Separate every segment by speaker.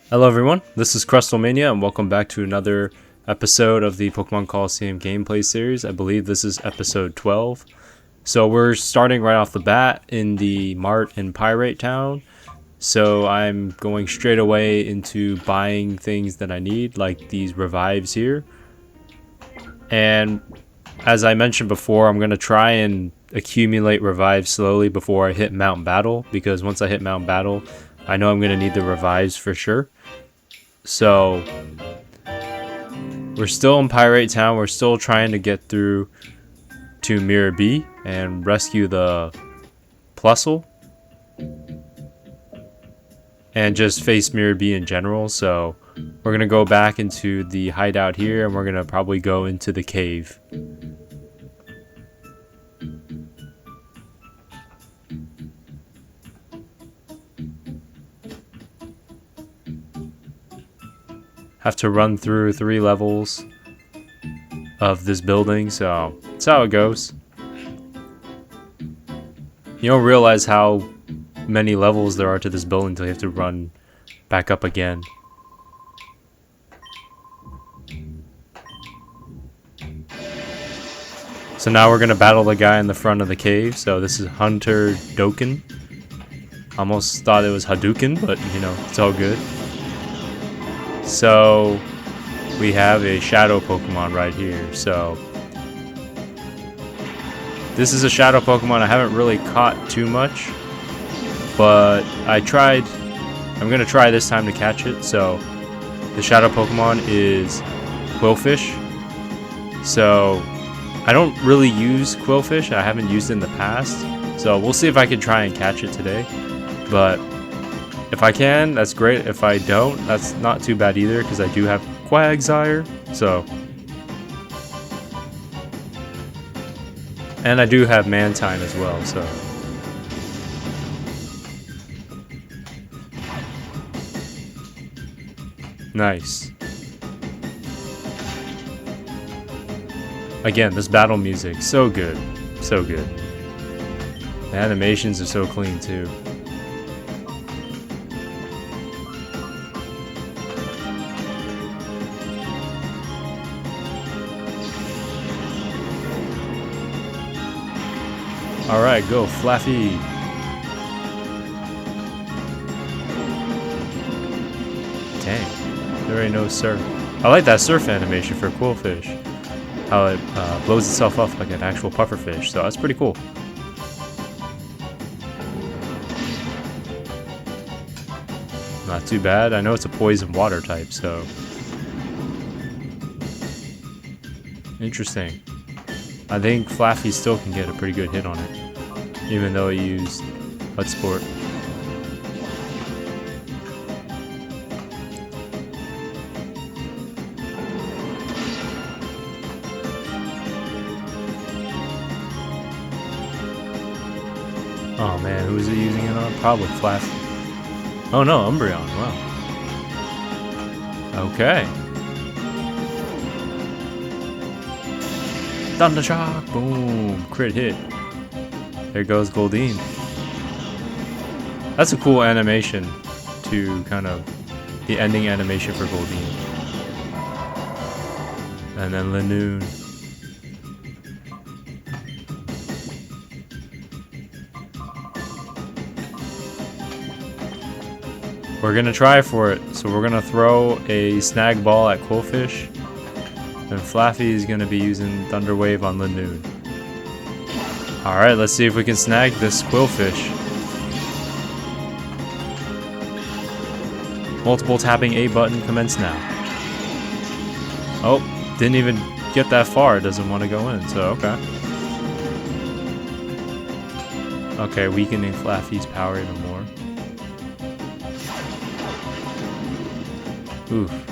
Speaker 1: Hello everyone, this is Crustlemania and welcome back to another episode of the Pokemon Colosseum gameplay series. I believe this is episode 12. So we're starting right off the bat in the Mart in Pirate Town. So I'm going straight away into buying things that I need, like these revives here. And as I mentioned before, I'm going to try and accumulate revives slowly before I hit Mount Battle, because once I hit Mount Battle, I know I'm going to need the revives for sure. So we're still in Pirate Town. We're still trying to get through to Miror B and rescue the Plusle and just face Miror B in general. So we're going to go back into the hideout here and we're going to probably go into the cave. Have to run through 3 levels of this building, so that's how it goes. You don't realize how many levels there are to this building until you have to run back up again. So now we're gonna battle the guy in the front of the cave. So this is Hunter Doken. Almost thought it was Hadouken, but you know, it's all good. So we have a shadow Pokemon right here. So this is a shadow Pokemon I haven't really caught too much, but I'm gonna try this time to catch it. So the shadow Pokemon is Qwilfish. So I don't really use Qwilfish. I haven't used it in the past. So we'll see if I can try and catch it today. But if I can, that's great. If I don't, that's not too bad either, because I do have Quagsire. So, and I do have Mantine as well. So, nice. Again, this battle music, so good, so good. The animations are so clean too. Alright, go, Flaffy. Dang, there ain't no surf. I like that surf animation for Qwilfish. How it blows itself up like an actual pufferfish, so that's pretty cool. Not too bad. I know it's a poison water type, so interesting. I think Flaffy still can get a pretty good hit on it, even though he used Hut Sport. Oh man, who is it using it on? Probably Flaffy. Oh no, Umbreon, wow. Okay. Thunder Shock! Boom! Crit hit. There goes Goldeen. That's a cool animation to kind of the ending animation for Goldeen. And then Linoon. We're gonna try for it. So we're gonna throw a snag ball at Qwilfish. And Flaffy is going to be using Thunder Wave on Linoon. Alright, let's see if we can snag this Qwilfish. Multiple tapping A button, commence now. Oh, didn't even get that far. It doesn't want to go in, so okay. Okay, weakening Flaffy's power even more. Oof.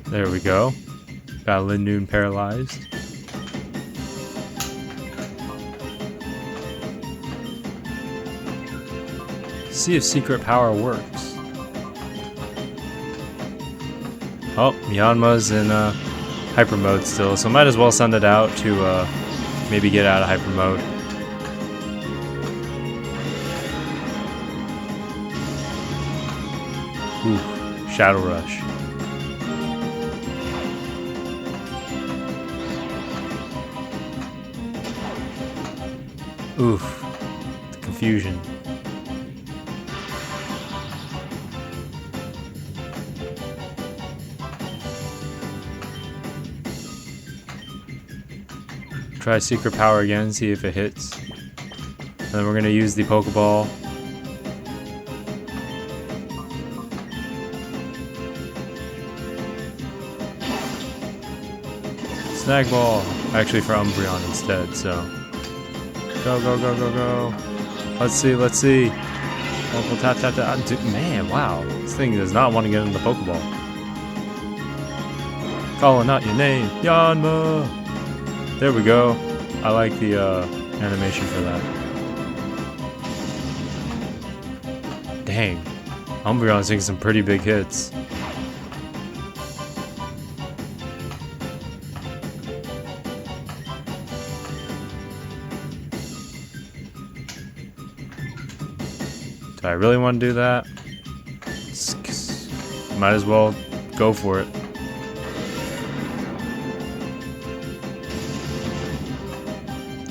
Speaker 1: There we go. Got Linoon paralyzed. See if secret power works. Oh, Yanma's in hyper mode still, so might as well send it out to maybe get out of hyper mode. Ooh, Shadow Rush. Oof, the confusion. Try Secret Power again, see if it hits. And then we're gonna use the Pokeball. Snag Ball, actually for Umbreon instead, so. Go, go, go, go, go. Let's see, let's see. Multiple tap, tap, tap. Dude, man, wow. This thing does not want to get in the Pokeball. Calling out your name, Yanma. There we go. I like the animation for that. Dang. Umbreon's taking some pretty big hits. Do I really want to do that? Might as well go for it.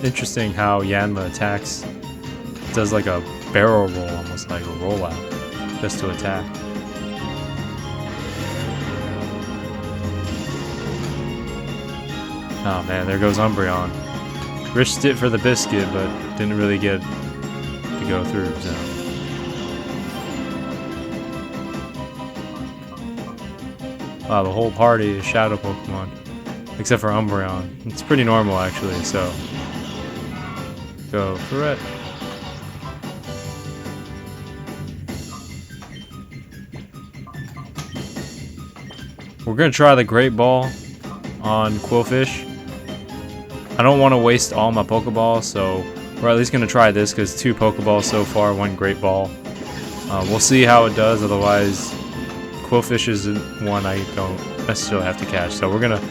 Speaker 1: Interesting how Yanma attacks. It does like a barrel roll, almost like a rollout, just to attack. Oh man, there goes Umbreon. Risked it for the biscuit, but didn't really get to go through, so. Wow, the whole party is Shadow Pokemon. Except for Umbreon. It's pretty normal actually, so. Go for it. We're gonna try the Great Ball on Quillfish. I don't want to waste all my Pokeballs, so we're at least gonna try this because 2 Pokeballs so far, 1 Great Ball. We'll see how it does, otherwise Quillfish is one I don't necessarily have to catch. So we're gonna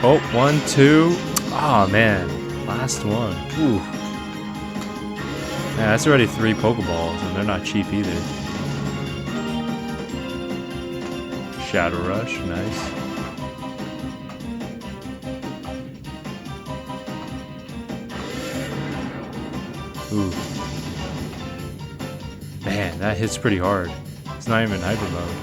Speaker 1: oh, 1, 2. Oh man, last one. Ooh. Man, that's already 3 Pokeballs, and they're not cheap either. Shadow Rush, nice. Ooh. Man, that hits pretty hard. It's not even hyper mode.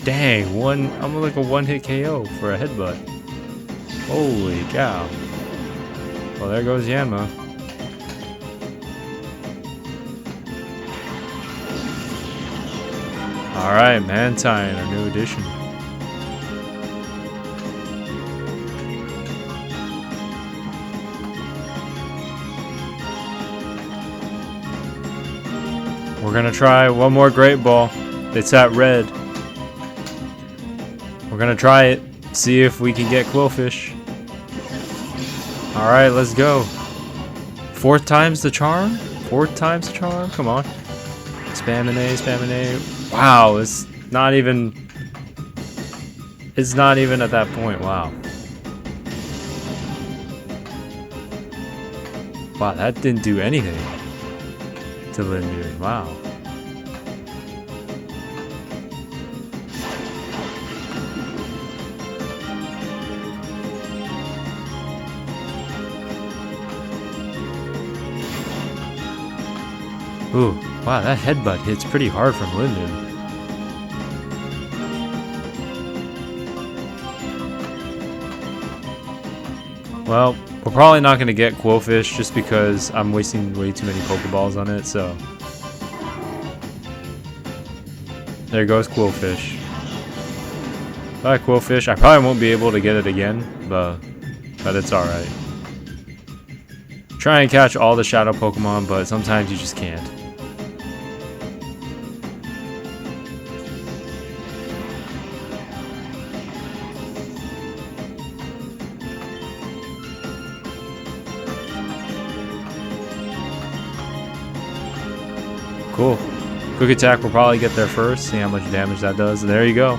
Speaker 1: Dang, I'm like a 1-hit KO for a headbutt. Holy cow. Well, there goes Yanma. Alright, Mantine, our new addition. We're gonna try one more Great Ball. It's at red. We're gonna try it. See if we can get Quillfish. Alright, let's go. 4th time's the charm? 4th time's the charm? Come on. Spam and A. Wow, it's not even at that point. Wow. Wow, that didn't do anything to Lindu. Wow. Ooh, wow, that headbutt hits pretty hard from Lindu. Well, we're probably not going to get Quillfish just because I'm wasting way too many Pokeballs on it, so. There goes Quillfish. Bye, Quillfish. I probably won't be able to get it again, but it's alright. Try and catch all the Shadow Pokemon, but sometimes you just can't. Cool. Quick attack will probably get there first. See how much damage that does. And there you go.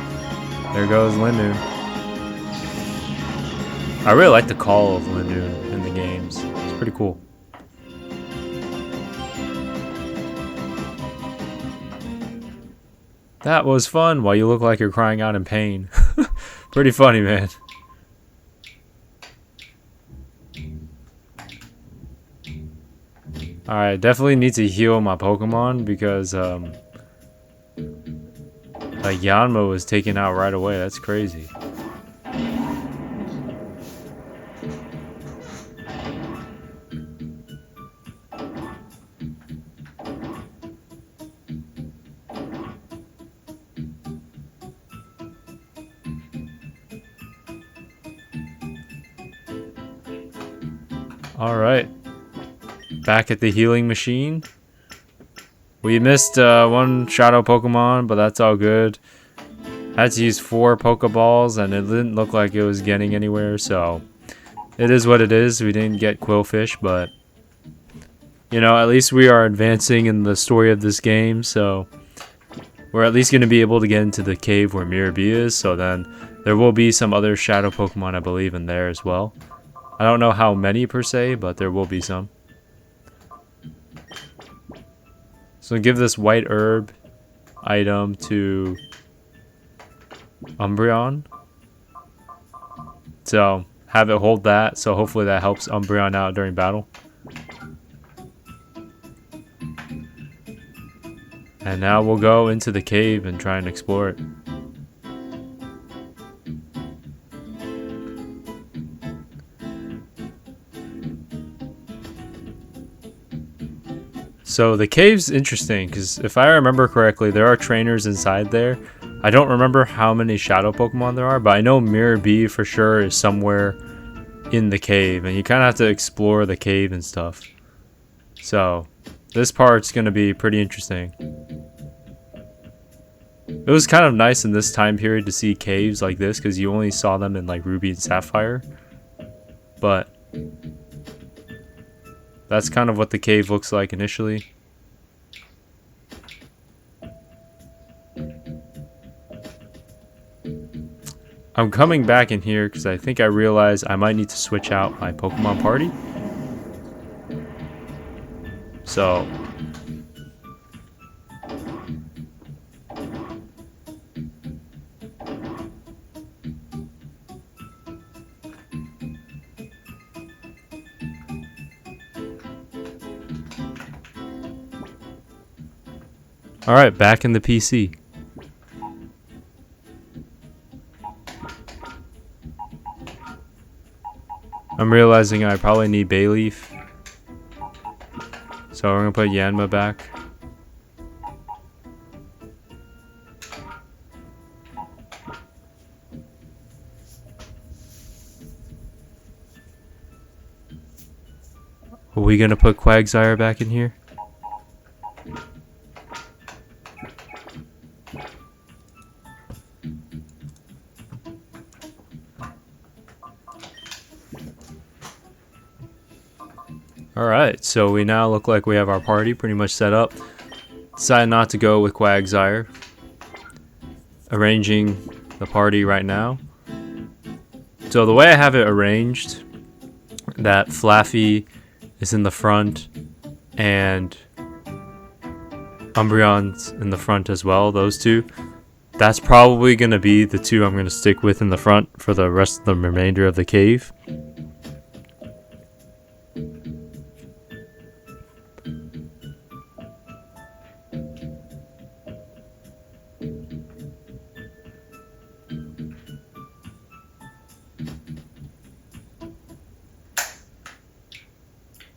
Speaker 1: There goes Lindoon. I really like the call of Lindoon in the games. It's pretty cool. That was fun while you look like you're crying out in pain. Pretty funny, man. Alright, definitely need to heal my Pokemon because like Yanma was taken out right away. That's crazy. Alright. Back at the healing machine. We missed one shadow Pokemon, but that's all good. Had to use 4 Pokeballs, and it didn't look like it was getting anywhere, so it is what it is. We didn't get Quillfish, but you know, at least we are advancing in the story of this game, so we're at least going to be able to get into the cave where Miror B is, so then there will be some other shadow Pokemon, I believe, in there as well. I don't know how many per se, but there will be some. So give this white herb item to Umbreon. So have it hold that, so hopefully that helps Umbreon out during battle. And now we'll go into the cave and try and explore it. So the cave's interesting because if I remember correctly, there are trainers inside there. I don't remember how many shadow Pokemon there are, but I know Miror B for sure is somewhere in the cave, and you kind of have to explore the cave and stuff. So this part's going to be pretty interesting. It was kind of nice in this time period to see caves like this because you only saw them in like Ruby and Sapphire. But that's kind of what the cave looks like initially. I'm coming back in here because I think I realized I might need to switch out my Pokemon party. So alright, back in the PC. I'm realizing I probably need Bayleaf. So we're going to put Yanma back. Are we going to put Quagsire back in here? Alright, so we now look like we have our party pretty much set up. Decided not to go with Quagsire. Arranging the party right now. So the way I have it arranged, that Flaffy is in the front and Umbreon's in the front as well, those two. That's probably going to be the two I'm going to stick with in the front for the rest of the remainder of the cave.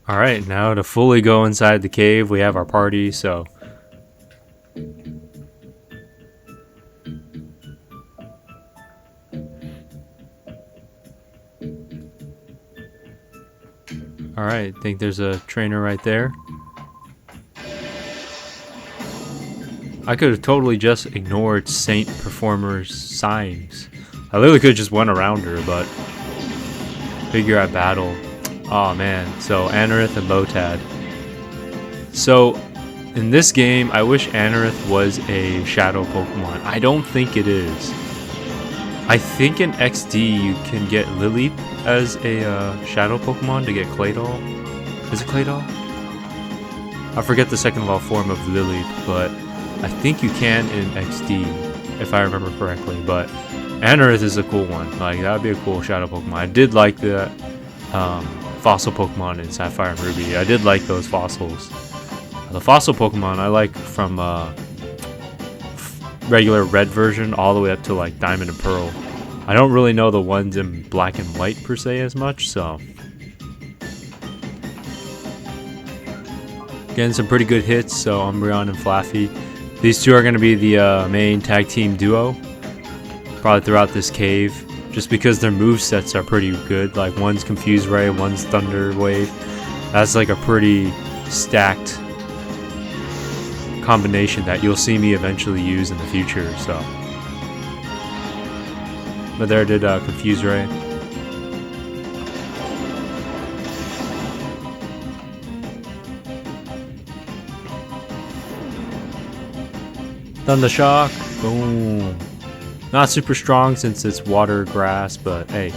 Speaker 1: Alright, now to fully go inside the cave, we have our party, so alright, I think there's a trainer right there. I could have totally just ignored Saint Performer's signs. I literally could have just went around her, but figure out battle. Oh man, so Anorith and Lotad. So In this game, I wish Anorith was a shadow Pokemon. I don't think it is. I think in XD you can get Lileep as a shadow Pokemon to get Claydol. Is it Claydol? I forget the second level form of Lileep, but I think you can in XD, if I remember correctly. But Anorith is a cool one. Like, that would be a cool shadow Pokemon. I did like the fossil Pokemon in Sapphire and Ruby. I did like those fossils. The fossil Pokemon I like from regular red version all the way up to like Diamond and Pearl. I don't really know the ones in black and white per se as much, so. Getting some pretty good hits, so Umbreon and Flaffy. These two are going to be the main tag team duo, probably throughout this cave, just because their movesets are pretty good. Like, one's Confuse Ray, one's Thunder Wave. That's like a pretty stacked combination that you'll see me eventually use in the future, so. But there did Confuse Ray. Thunder Shock, boom. Not super strong since it's water grass, but hey.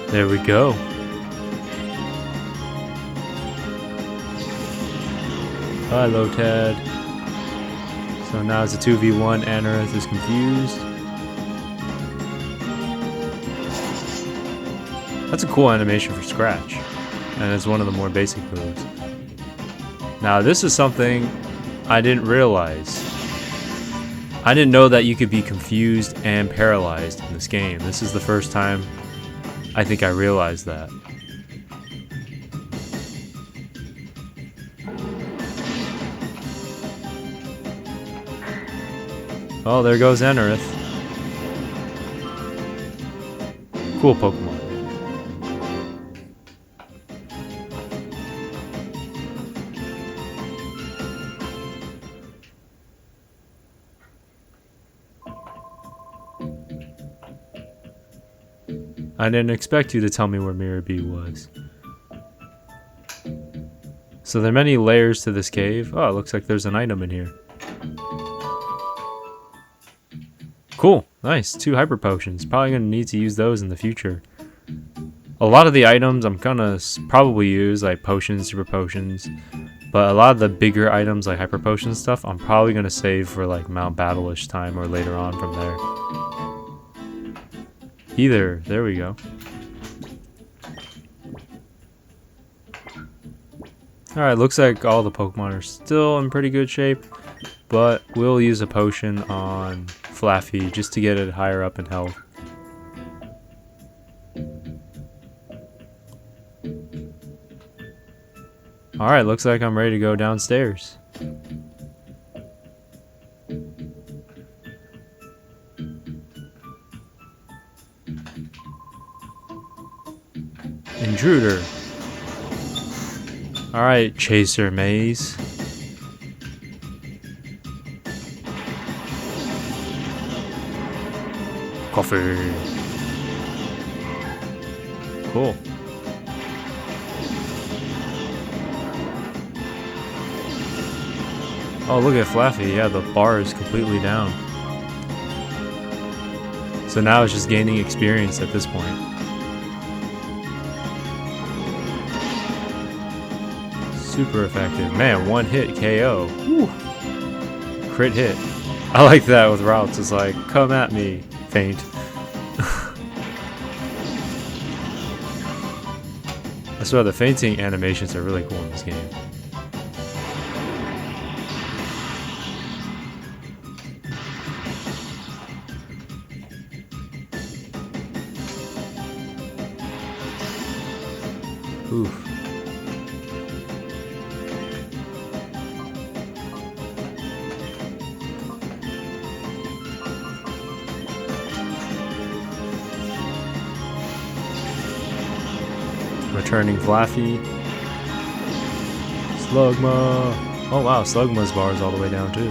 Speaker 1: There we go. Hello, Ted. So now it's a 2v1. Anorith is confused. That's a cool animation for Scratch. And it's one of the more basic moves. Now, this is something I didn't realize. I didn't know that you could be confused and paralyzed in this game. This is the first time I think I realized that. Oh, there goes Anorith. Cool Pokemon. I didn't expect you to tell me where Miror B was. So there are many layers to this cave. Oh, it looks like there's an item in here. Cool, nice, 2 hyper potions. Probably gonna need to use those in the future. A lot of the items I'm gonna probably use, like potions, super potions, but a lot of the bigger items like hyper potion stuff, I'm probably gonna save for like Mount Battle-ish time or later on from there. There we go. Alright, looks like all the Pokemon are still in pretty good shape, but we'll use a potion on Flaffy just to get it higher up in health. Alright, looks like I'm ready to go downstairs. Intruder. Alright, Chaser Maze. Coffee. Cool. Oh, look at Flaffy. Yeah, the bar is completely down. So now it's just gaining experience at this point. Super effective. Man, 1 hit KO. Whew. Crit hit. I like that with routes. It's like, come at me, faint. I swear the fainting animations are really cool in this game. Oof. Returning Flaffy. Slugma. Oh wow, Slugma's bar is all the way down too.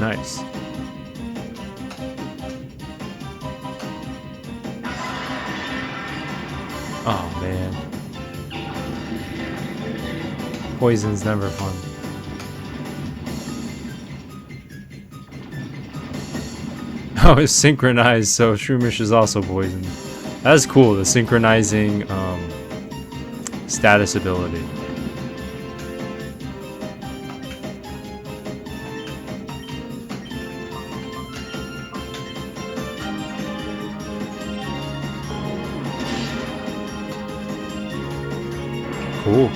Speaker 1: Nice. Oh man. Poison's never fun. Oh, it's synchronized, so Shroomish is also poisoned. That's cool, the synchronizing status ability. Cool.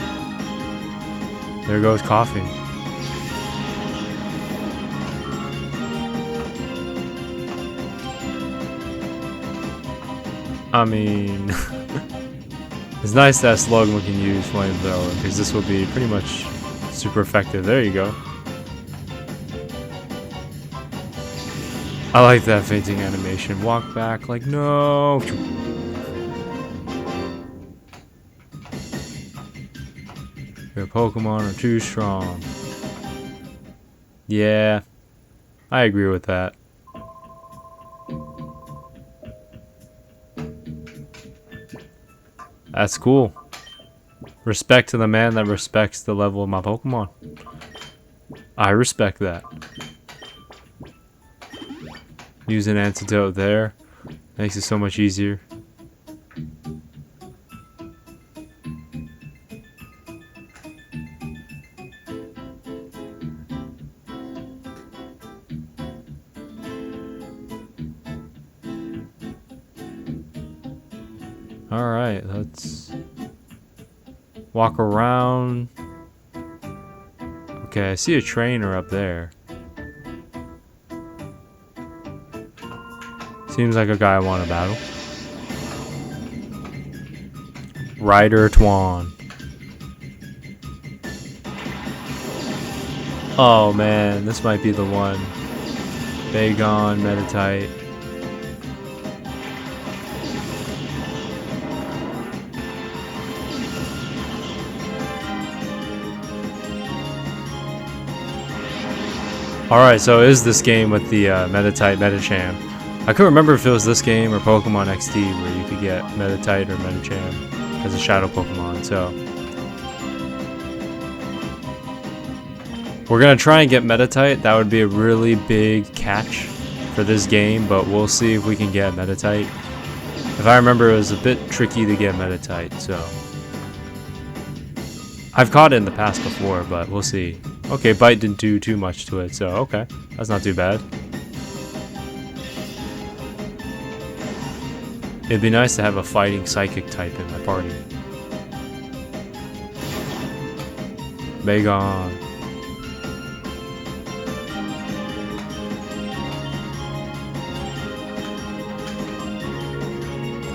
Speaker 1: There goes coffee. I mean, it's nice that Slugma can use Flamethrower, because this will be pretty much super effective. There you go. I like that fainting animation. Walk back like, no. Your Pokemon are too strong. Yeah, I agree with that. That's cool. Respect to the man that respects the level of my Pokemon. I respect that. Use an antidote there. Makes it so much easier. Alright, let's walk around. Okay, I see a trainer up there. Seems like a guy I want to battle. Ryder Twan. Oh man, this might be the one. Bagon, Meditite. Alright, so it is this game with the Meditite Medicham. I couldn't remember if it was this game or Pokemon XT where you could get Meditite or Medicham as a Shadow Pokemon, so we're gonna try and get Meditite. That would be a really big catch for this game, but we'll see if we can get Meditite. If I remember, it was a bit tricky to get Meditite, so I've caught it in the past before, but we'll see. Okay, Bite didn't do too much to it, so okay. That's not too bad. It'd be nice to have a fighting psychic type in my party. Bagon.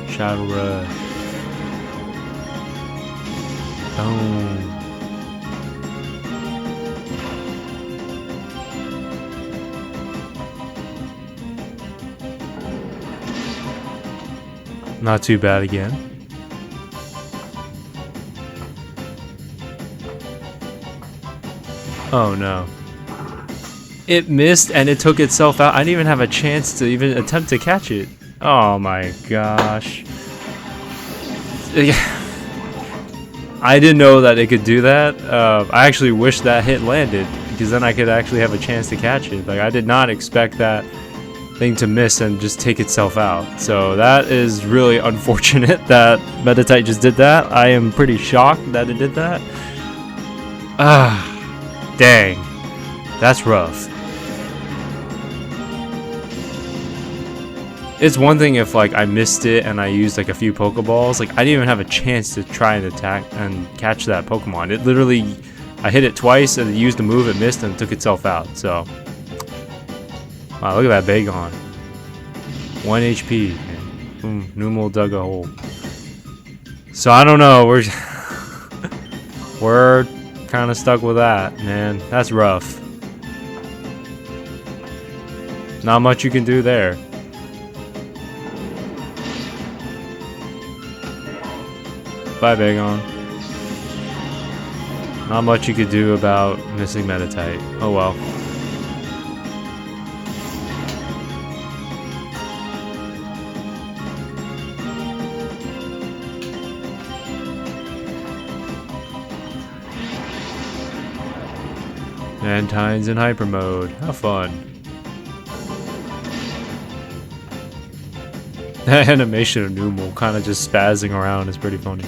Speaker 1: Shadow Rush. Boom. Not too bad again. Oh no. It missed and it took itself out. I didn't even have a chance to even attempt to catch it. Oh my gosh. I didn't know that it could do that. I actually wish that hit landed, because then I could actually have a chance to catch it. Like, I did not expect that thing to miss and just take itself out. So that is really unfortunate that Meditite just did that. I am pretty shocked that it did that. Ah, dang. That's rough. It's one thing if like I missed it and I used like a few Pokeballs. Like, I didn't even have a chance to try and attack and catch that Pokemon. It literally, I hit it twice and it used the move, it missed and it took itself out. So wow, look at that Bagon. 1 HP. Boom, Numel dug a hole. So I don't know, we're kind of stuck with that, man. That's rough. Not much you can do there. Bye, Bagon. Not much you could do about missing Meditite. Oh well. Mantine's in hyper mode. How fun. That animation of Numal kind of just spazzing around is pretty funny.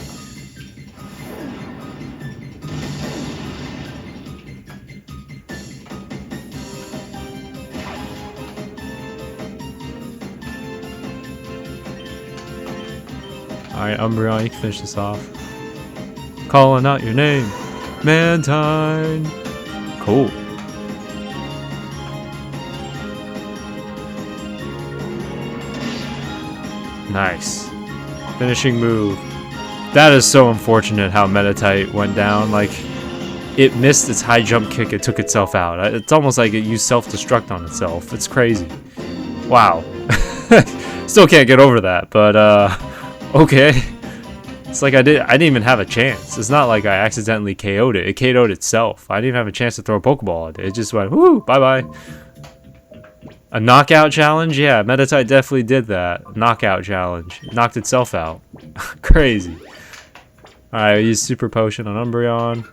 Speaker 1: Alright, Umbreon, you can finish this off. Calling out your name. Mantine. Cool. Nice. Finishing move. That is so unfortunate how Meditite went down. Like, it missed its high jump kick. It took itself out. It's almost like it used self-destruct on itself. It's crazy. Wow. Still can't get over that, but okay. It's like I didn't even have a chance. It's not like I accidentally KO'd it. It KO'd itself. I didn't even have a chance to throw a Pokeball at it. It just went, whoo, bye-bye. A knockout challenge? Yeah, Meditite definitely did that. Knockout challenge. It knocked itself out. Crazy. Alright, I used Super Potion on Umbreon.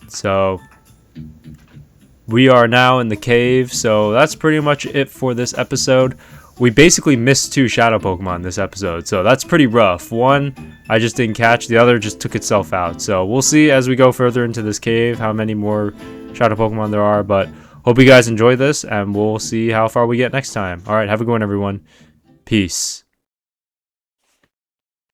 Speaker 1: So, we are now in the cave. So, that's pretty much it for this episode. We basically missed 2 Shadow Pokemon this episode, so that's pretty rough. One, I just didn't catch. The other just took itself out. So we'll see as we go further into this cave how many more Shadow Pokemon there are. But hope you guys enjoy this, and we'll see how far we get next time. Alright, have a good one, everyone. Peace.